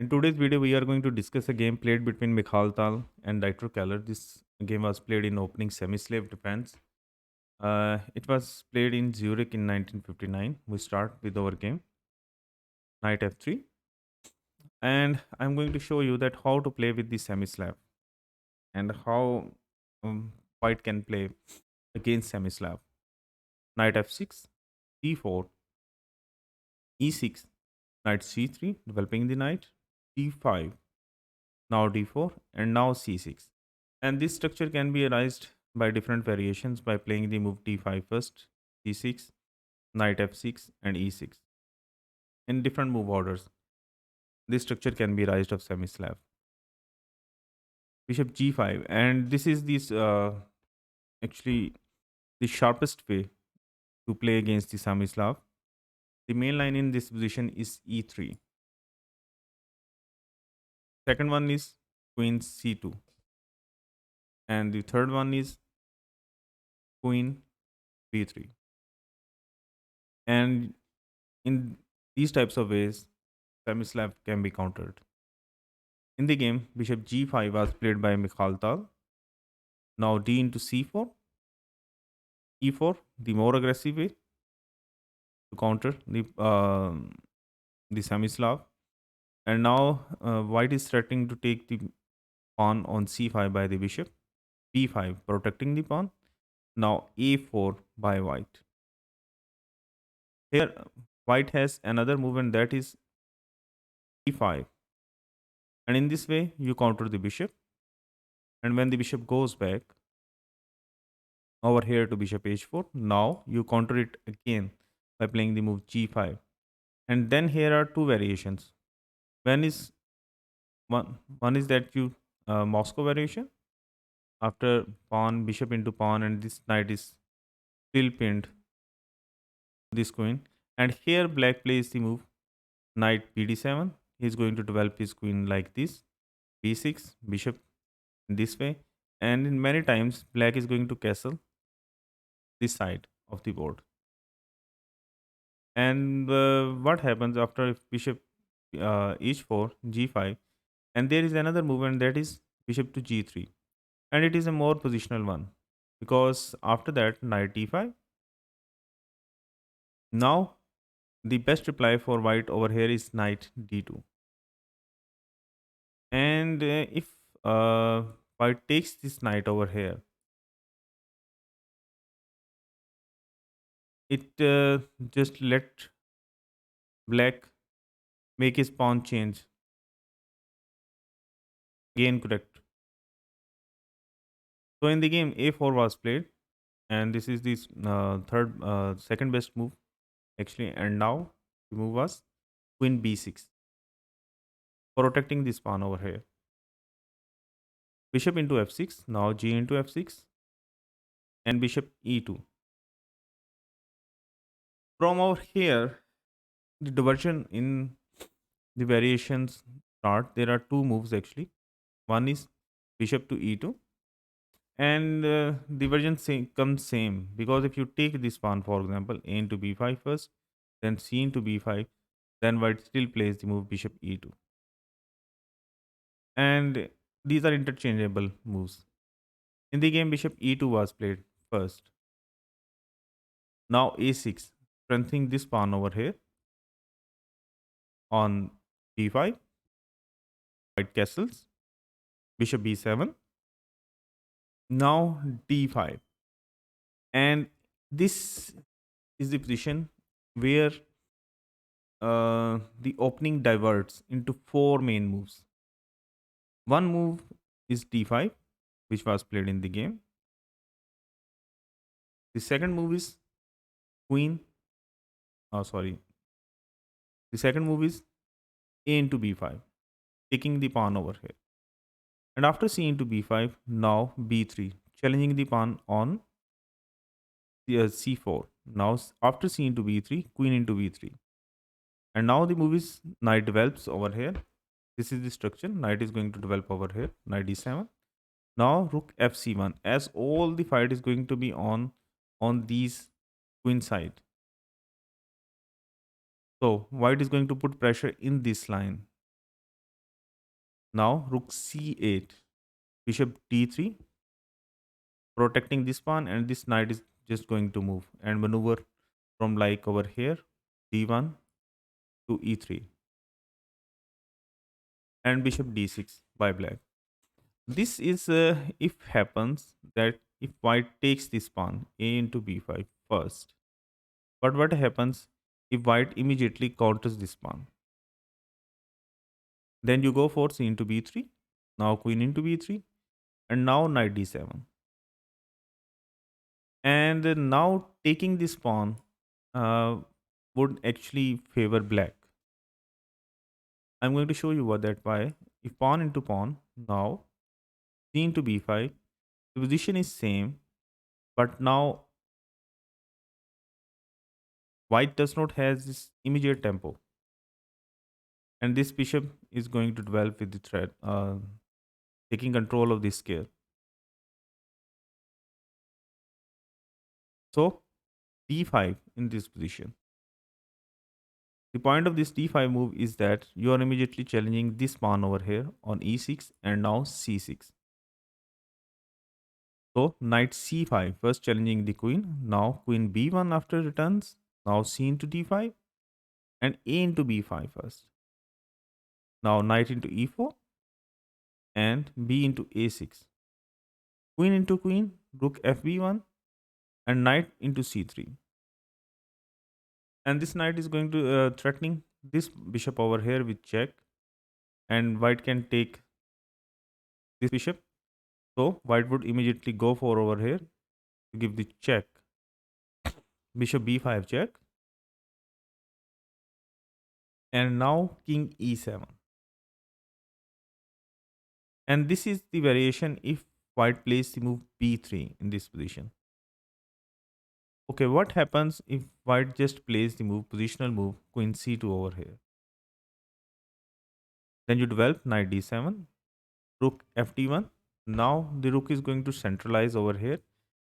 In today's video, we are going to discuss a game played between Mikhal Tal and Dieter Keller. This game was played in opening semi-slave defense. It was played in Zurich in 1959. We start with our game, knight f3, and I'm going to show you that how to play with the semi-slave and how white can play against semi-slave. Knight f6, d4, e6, knight c3, developing the knight, d5, now d4, and now c6. And this structure can be realized by different variations by playing the move d5 first, c6, knight f6, and e6. In different move orders, this structure can be realized of semi-slave. Bishop g5, and this is actually the sharpest way to play against the semi-slave. The main line in this position is e3. Second one is queen c2, and the third one is queen b3. And in these types of ways, semi-slave can be countered. In the game, bishop g5 was played by Mikhal Tal. Now d into c4, e4, the more aggressive way to counter the semi-Slav. And now white is threatening to take the pawn on c5 by the bishop, b5 protecting the pawn. Now a4 by white. Here white has another movement, that is e5, and in this way you counter the bishop. And when the bishop goes back over here to bishop h4, now you counter it again by playing the move g5. And then here are two variations. One is one is that you Moscow variation, after pawn bishop into pawn, and this knight is still pinned to this queen. And here black plays the move knight bd7. He is going to develop his queen like this, b6, bishop in this way, and in many times black is going to castle this side of the board. And what happens after if bishop h4, g5, and there is another movement, that is bishop to g3, and it is a more positional one, because after that knight e5. Now the best reply for white over here is knight d2, and if white takes this knight over here, it just let black make his pawn change, gain correct. So in the game a4 was played, and this is the second best move actually. And now the move was queen b6, protecting this pawn over here. Bishop into f6, now g into f6, and bishop e2. From over here, the diversion in the variations start. There are two moves actually. One is bishop to e2, and the version comes same, because if you take this pawn, for example, a into b5 first, then c into b5, then white still plays the move bishop e2, and these are interchangeable moves. In the game, bishop e2 was played first. Now a6, strengthening this pawn over here on b5, white castles, bishop b7, now d5, and this is the position where the opening diverts into four main moves. One move is d5, which was played in the game. The second move is queen. Oh, sorry. The second move is a into b5, taking the pawn over here. And after c into b5, now b3, challenging the pawn on the c4. Now after c into b3, queen into b3. And now the move is knight develops over here. This is the structure. Knight is going to develop over here. Knight d7. Now rook fc1, as all the fight is going to be on these queen side. So white is going to put pressure in this line. Now rook c8, bishop d3, protecting this pawn, and this knight is just going to move and maneuver from like over here, d1 to e3, and bishop d6 by black. This is if happens that if white takes this pawn a into b5 first. But what happens if white immediately counters this pawn? Then you go for c into b3, now queen into b3, and now knight d7. And now taking this pawn uh, would actually favor black. I'm going to show you what that why. If pawn into pawn, now c into b5, the position is same, but now white does not have this immediate tempo, and this bishop is going to develop with the threat, taking control of this square. So d5 in this position. The point of this d5 move is that you are immediately challenging this pawn over here on e6 and now c6. So knight c5 first challenging the queen. Now queen b1 after returns. Now c into d5 and a into b5 first. Now knight into e4 and b into a6. Queen into queen, rook fb1 and knight into c3. And this knight is going to threatening this bishop over here with check, and white can take this bishop. So white would immediately go for over here to give the check. Bishop b5 check. And now king e7. And this is the variation if white plays the move b3 in this position. Okay, what happens if white just plays the move, positional move, queen c2 over here? Then you develop knight d7, rook fd1. Now the rook is going to centralize over here,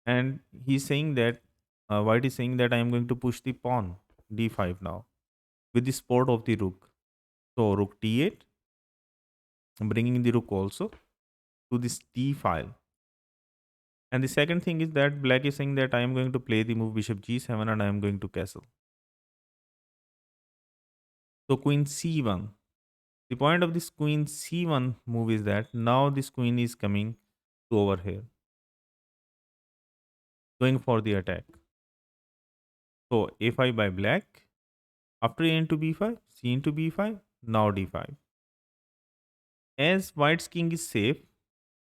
and he's saying that white is saying that I am going to push the pawn d5 now with the support of the rook. So rook d8, bringing the rook also to this d file. And the second thing is that black is saying that I am going to play the move bishop g7 and I am going to castle. So queen c1. The point of this queen c1 move is that now this queen is coming to over here, going for the attack. So a5 by black. After a into b5, c into b5, now d5. As white's king is safe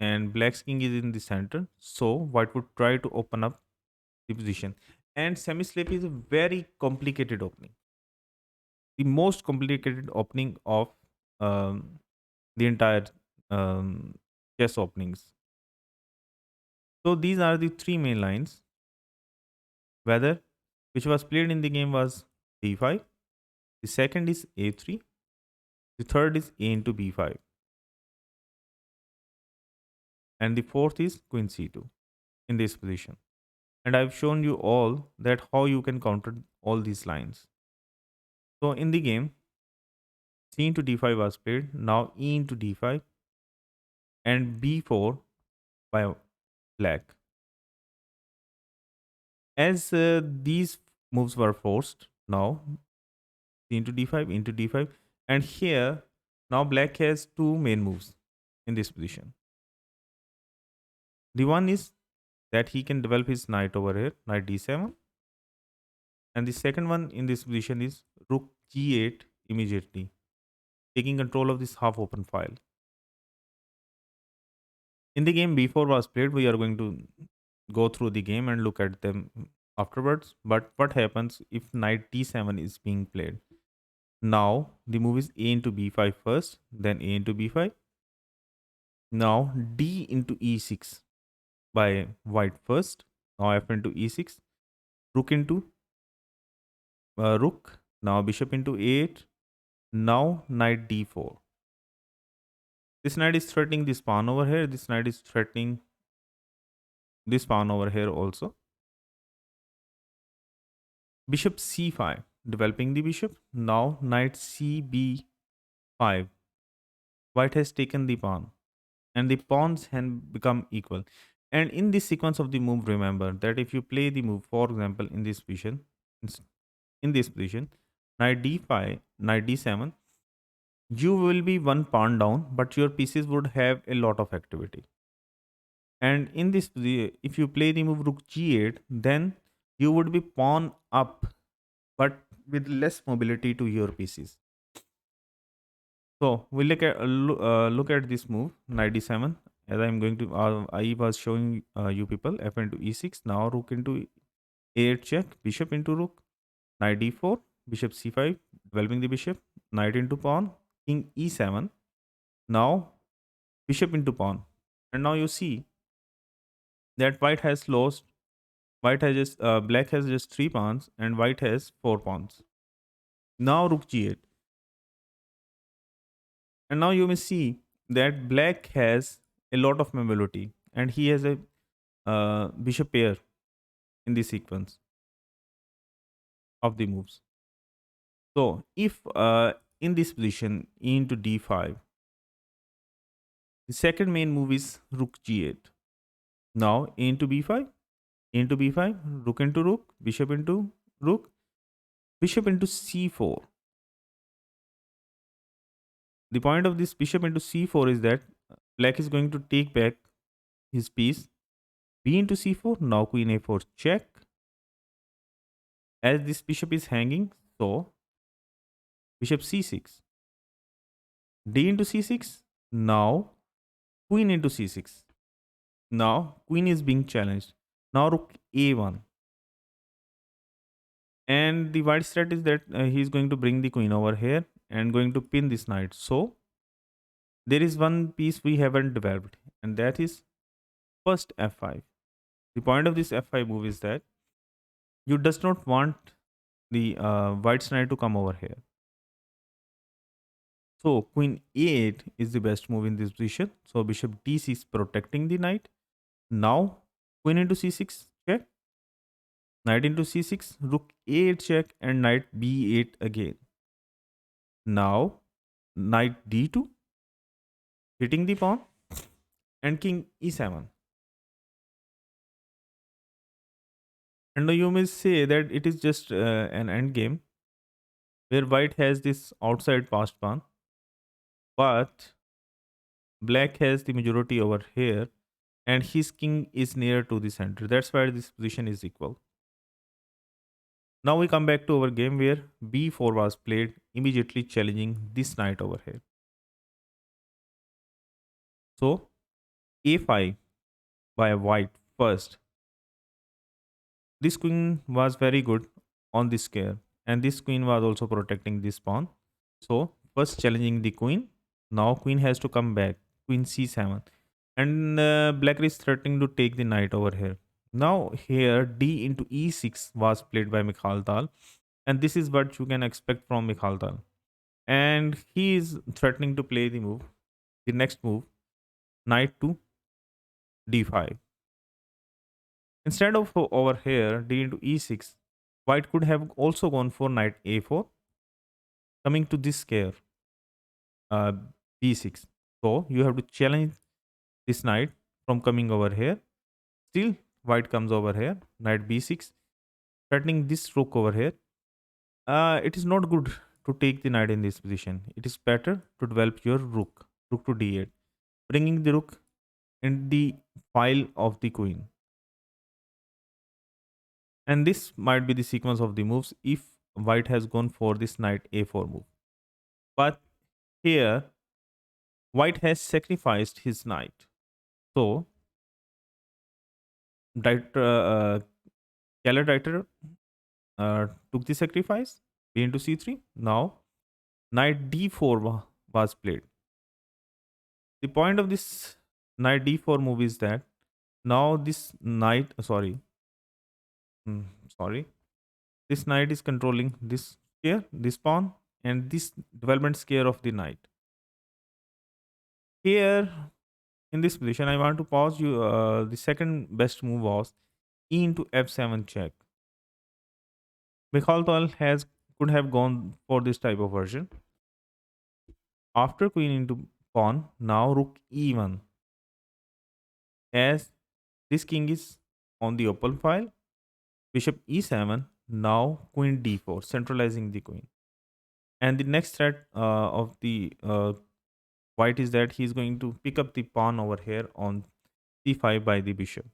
and black's king is in the center, so white would try to open up the position. And semi-slip is a very complicated opening. The most complicated opening of the entire chess openings. So these are the three main lines. Whether which was played in the game was d5. The second is a3. The third is a into b5. And the fourth is queen c2 in this position. And I've shown you all that how you can counter all these lines. So in the game, c into d5 was played. Now e into d5 and b4 by black. As these moves were forced, now c into d5 into d5, and here now black has two main moves in this position. The one is that he can develop his knight over here, knight d7, and the second one in this position is rook g8 immediately, taking control of this half open file. In the game b4 was played, we are going to go through the game and look at them afterwards. But what happens if knight d7 is being played? Now the move is a into b5 first, then a into b5. Now d into e6 by white first. Now f into e6, rook into rook. Now bishop into a8. Now knight d4. This knight is threatening this pawn over here. This knight is threatening this pawn over here also. Bishop c5, developing the bishop. Now knight cb5. white has taken the pawn, and the pawns can become equal. And in this sequence of the move, remember that if you play the move, for example, in this position, ins- in this position, knight d5, knight d7, you will be one pawn down, but your pieces would have a lot of activity. And in this, if you play the move rook g8, then you would be pawn up, but with less mobility to your pieces. So we look at this move knight d7. As I'm going to, I was showing you people f into e6. Now rook into a8 check, bishop into rook, knight d4, bishop c5, developing the bishop, knight into pawn, king e7. Now bishop into pawn, and now you see that white has lost. White has just black has just three pawns, and white has four pawns. Now rook g8, and now you may see that black has a lot of mobility, and he has a bishop pair in the sequence of the moves. So if in this position e into d5, the second main move is rook g8. Now a into b5, a into b5, rook into rook, bishop into rook, bishop into c4. The point of this bishop into c4 is that black is going to take back his piece. B into c4, now queen a4 check. As this bishop is hanging, so bishop c6, d into c6, now queen into c6. Now queen is being challenged. Now rook a1. And the white strat is that he's going to bring the queen over here and going to pin this knight. So there is one piece we haven't developed, and that is first f5. The point of this f5 move is that you does not want the white knight to come over here. So queen a8 is the best move in this position. So bishop d6 protecting the knight. Now queen into c6 check, knight into c6, rook a8 check, and knight b8 again. Now knight d2 hitting the pawn, and king e7. And now you may say that it is just an end game where white has this outside passed pawn, but black has the majority over here, and his king is near to the center. That's why this position is equal. Now we come back to our game where b4 was played, immediately challenging this knight over here. So a5 by white first. This queen was very good on this square, and this queen was also protecting this pawn. So first challenging the queen. Now queen has to come back. Queen c7, and black is threatening to take the knight over here. Now here d into e6 was played by Mikhail Tal, and this is what you can expect from Mikhail Tal. And he is threatening to play the move, the next move, knight to d5. Instead of over here d into e6, white could have also gone for knight a4, coming to this square uh, b6. So you have to challenge this knight from coming over here. Still, white comes over here, knight b6, threatening this rook over here. It is not good to take the knight in this position. It is better to develop your rook, rook to d8, bringing the rook in the file of the queen. And this might be the sequence of the moves if white has gone for this knight a4 move. But here, white has sacrificed his knight. So, Keller Dieter took the sacrifice, b into c3. Now, knight d4 was played. The point of this knight d4 move is that now this knight, sorry, this knight is controlling this square, this pawn, and this development square of the knight. Here, in this position, I want to pause you. The second best move was e into f7 check. Mikhail Tal could have gone for this type of version. After queen into pawn. Now rook e1. As this king is on the open file, bishop e7. Now queen d4, centralizing the queen. And the next threat of the white is that he's going to pick up the pawn over here on c5 by the bishop.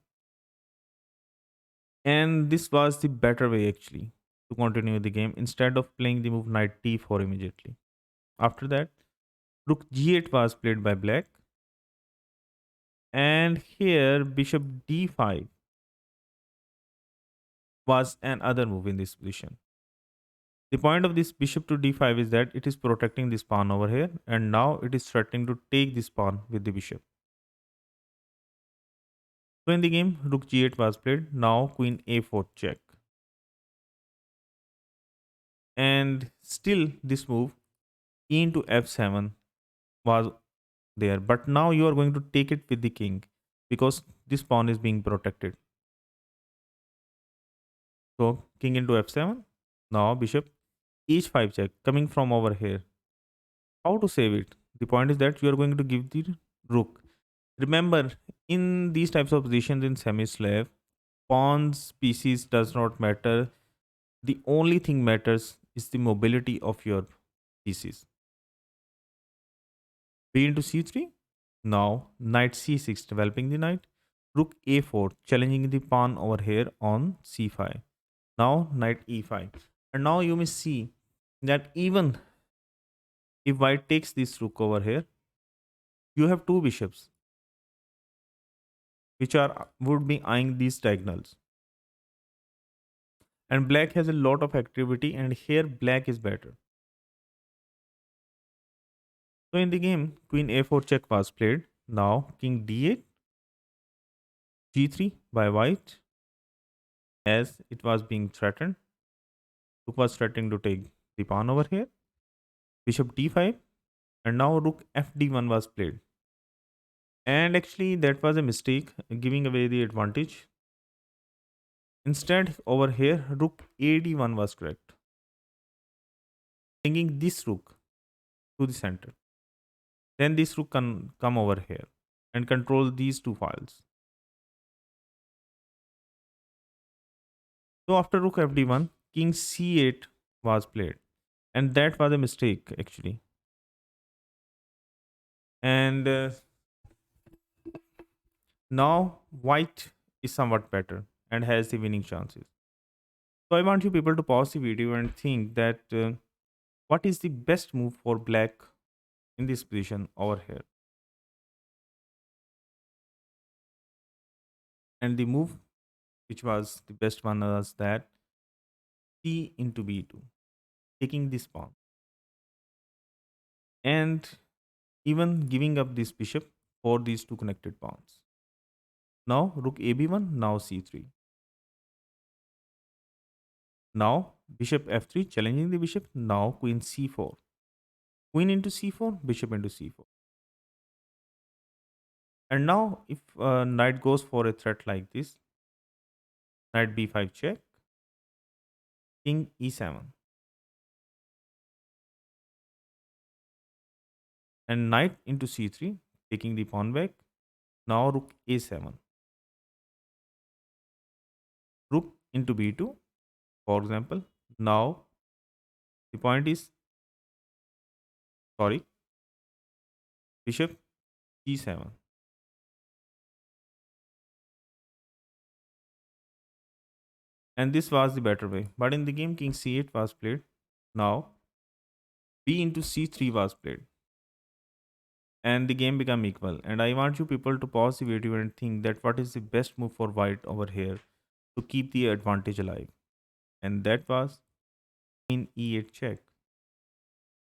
And this was the better way actually to continue the game instead of playing the move knight d4 immediately. After that, rook g8 was played by black. And here bishop d5 was another move in this position. The point of this bishop to d5 is that it is protecting this pawn over here, and now it is threatening to take this pawn with the bishop. So in the game, rook g8 was played. Now queen a4 check. And still this move e into f7 was there. But now you are going to take it with the king because this pawn is being protected. So king into f7. Now bishop h5 check coming from over here. How to save it? The point is that you are going to give the rook. Remember, in these types of positions in semi-slave, pawns, pieces does not matter. The only thing matters is the mobility of your pieces. B into c3. Now knight c6 developing the knight. Rook a4 challenging the pawn over here on c5. Now knight e5. And now you may see that even if white takes this rook over here, you have two bishops which are would be eyeing these diagonals. And black has a lot of activity, and here black is better. So in the game, queen a4 check was played. Now king d8, g3 by white, as it was being threatened. Rook was threatening to take the pawn over here. Bishop d5, and now rook fd1 was played. And actually that was a mistake, giving away the advantage. Instead, over here, rook ad1 was correct, bringing this rook to the center. Then this rook can come over here and control these two files. So after rook fd1, king c8 was played, and that was a mistake actually. And now white is somewhat better and has the winning chances. So I want you people to pause the video and think that what is the best move for black in this position over here. And the move which was the best one was that c into b2, taking this pawn and even giving up this bishop for these two connected pawns. Now rook ab1, now c3. Now bishop f3 challenging the bishop. Now queen c4. Queen into c4, bishop into c4. And now if knight goes for a threat like this, knight b5 check, king e7. And knight into c3, taking the pawn back. Now rook a7. Rook into b2, for example. Now the point is, sorry, bishop g7. And this was the better way. But in the game, king c8 was played. Now b into c3 was played. And the game became equal. And I want you people to pause the video and think that what is the best move for white over here to keep the advantage alive. And that was queen e8 check.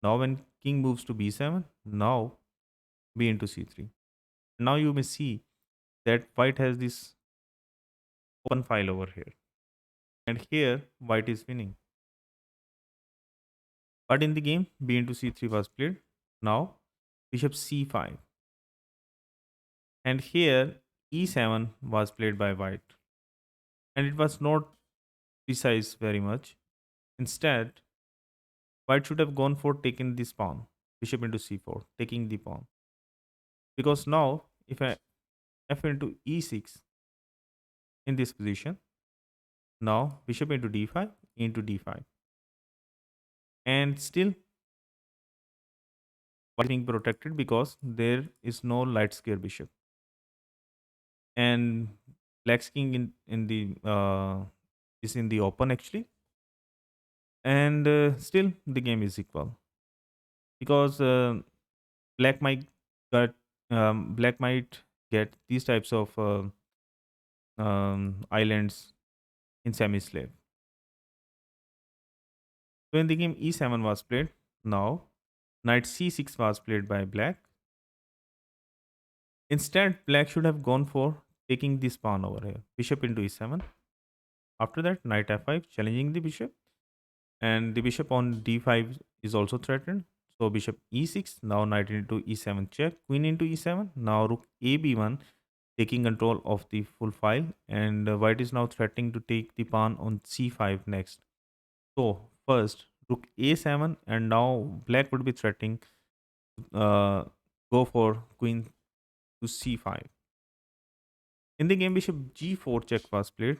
Now when king moves to b7, now b into c3. Now you may see that white has this open file over here. And here white is winning. But in the game, b into c3 was played. Now bishop c5. And here e7 was played by white. And it was not precise very much. Instead, white should have gone for taking this pawn, bishop into c4, taking the pawn. because now if I f into e6 in this position, now bishop into d5 into d5, and still being protected because there is no light square bishop, and black's king in the is in the open actually, and still the game is equal because black might get black might get these types of islands in semi-slave. When the game e7 was played, now knight c6 was played by black. Instead, black should have gone for taking this pawn over here, bishop into e7. After that, knight f5, challenging the bishop, and the bishop on d5 is also threatened. So bishop e6, now knight into e7 check, queen into e7, now rook a b1, taking control of the full file, and white is now threatening to take the pawn on c5 next. So first rook a7, and now black would be threatening go for queen to c5. In the game, bishop g4 check was played.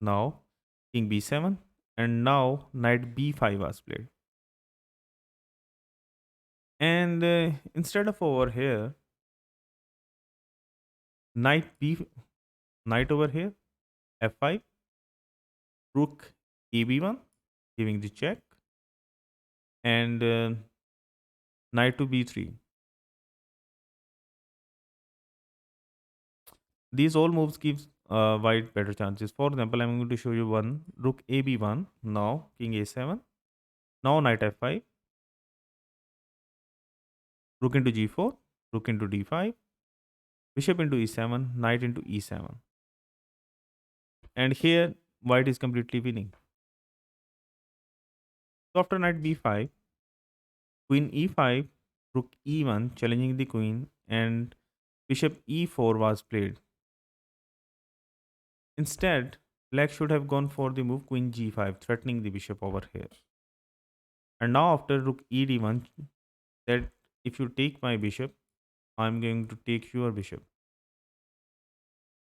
Now king b7, and now knight b5 was played. And instead of over here, knight b knight over here f5, rook a b1, giving the check, and knight to b3. These all moves gives white better chances. For example, I'm going to show you one rook a b1, now king a7, now knight f5, rook into g4, rook into d5, bishop into e7, knight into e7, and here white is completely winning. So after knight b5, queen e5, rook e1, challenging the queen, and bishop e4 was played. Instead, black should have gone for the move queen g5, threatening the bishop over here. And now after rook e d1, that if you take my bishop, I'm going to take your bishop.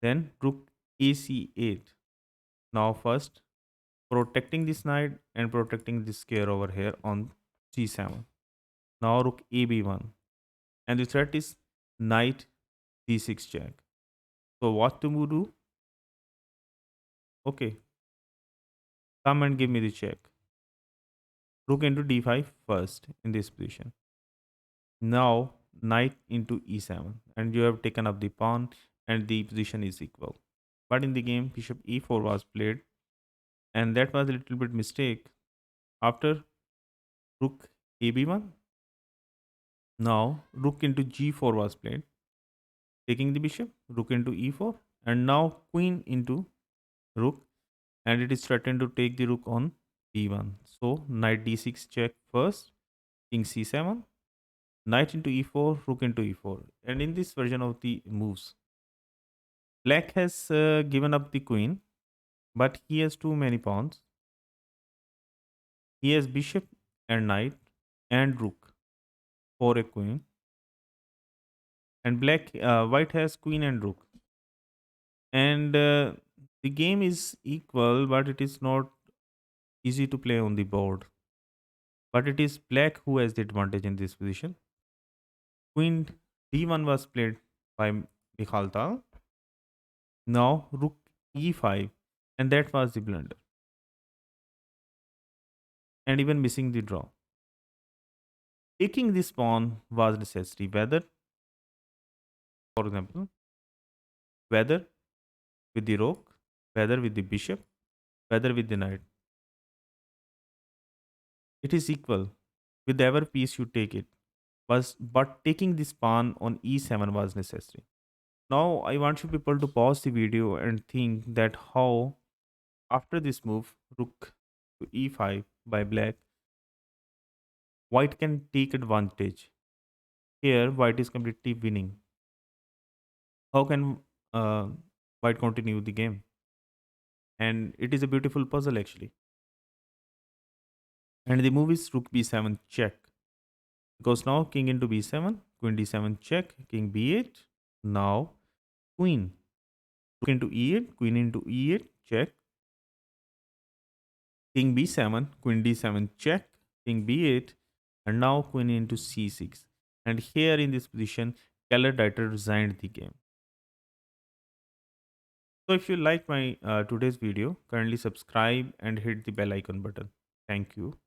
Then rook ac8. Now first protecting this knight and protecting this square over here on c7. Now rook a b1, and the threat is knight d6 check. So what to do? Okay, come and give me the check. Rook into d5 first in this position. Now knight into e7, and you have taken up the pawn, and the position is equal. But in the game, bishop e4 was played, and that was a little bit mistake. After rook a b1, now rook into g4 was played, taking the bishop, rook into e4, and now queen into rook, and it is threatened to take the rook on b1. So knight d6 check first, king c7, knight into e4, rook into e4. And in this version of the moves, black has given up the queen, but he has too many pawns. He has bishop and knight and rook for a queen, and white has queen and rook, and the game is equal, but it is not easy to play on the board. But it is black who has the advantage in this position. Queen d1 was played by Michal Tal. Now rook e5, and that was the blunder, and even missing the draw. Taking this pawn was necessary, whether, for example, whether with the rook, whether with the bishop, whether with the knight. It is equal. With every piece you take it. But taking this pawn on e7 was necessary. Now I want you people to pause the video and think that how after this move, rook to e5 by black, white can take advantage. Here, white is completely winning. How can uh, white continue the game? And it is a beautiful puzzle actually. And the move is rook b7 check. Because now king into b7, queen d7 check, king b8. Now queen, rook into e8, queen into e8 check, king b7, queen d7 check, king b8, and now queen into c6. And here in this position, Keller Dieter resigned the game. So if you like my today's video, kindly subscribe and hit the bell icon button. Thank you.